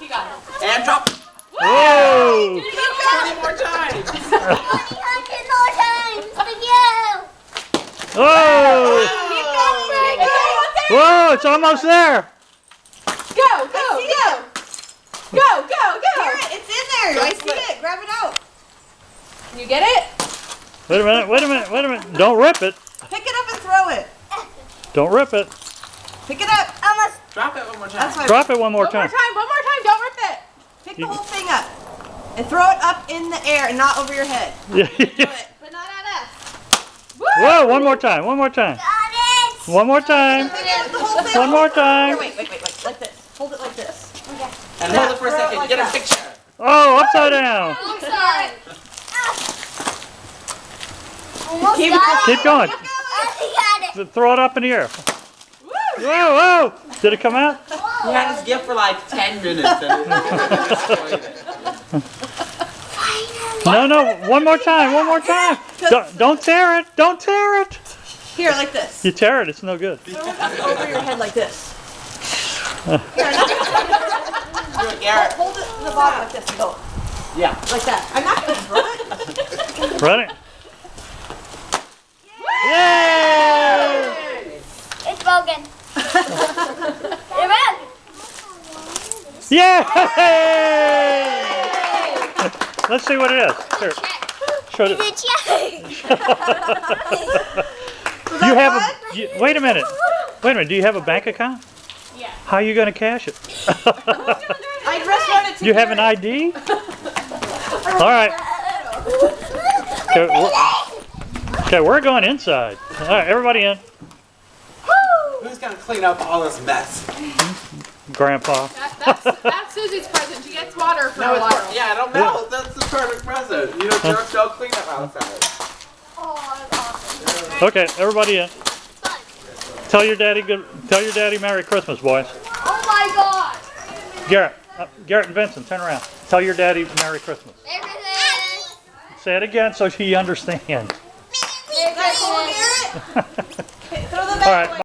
got it. And drop. Whoa! 20 more times. 100 more times for you. Whoa! Whoa! It's almost there. Go, go, go. Go, go, go. Here, it's in there. I see it. Grab it out. You get it? Wait a minute. Wait a minute. Wait a minute. Don't rip it. Pick it up and throw it. Don't rip it. Pick it up. Almost. Drop it one more time. That's why. Drop it one more One more time. time, one more time. Don't rip it. Pick the whole thing up and throw it up in the air and not over your head. Do it. But not at us. Whoa! One more time. One more time. Got it. One more time. Pick up the whole thing. One more Here, time. wait. Like this. Hold it like this. And Yeah, hold it for a throw it second. like Get a that. picture. Oh, upside down. I'm sorry. Almost Keep got it. Keep going. I got it. Throw it up in the air. Whoa! Whoa! Did it come out? He had his gift for like 10 minutes. And destroyed it. No, no. One more time. One more time. Don't tear it. Don't tear it. Here, like this. You tear it. It's no good. Throw it up over your head like this. Do it, Garrett. Hold it to the bottom like this. Go. Yeah. Like that. I'm not going to throw it. Ready? Yay! It's broken. You're back. Yay! Let's see what it is. Here. Show it. It's a check. You have a. Wait a minute. Wait a minute. Do you have a bank account? Yeah. How are you going to cash it? I just run it to You have an ID? All right. Okay, we're going inside. All right, everybody in. Who's going to clean up all this mess? Grandpa. That's Susie's present. She gets water for No, a while. it's yeah, I don't know. That's the perfect present. You know, jerks don't clean up outside. Oh, that's awesome. Okay, everybody in. Tell your daddy Merry Christmas, boys. Oh my God. Garrett and Vincent, turn around. Tell your daddy Merry Christmas. Everything. Say it again so he understands. Everything. Throw them All right. back away.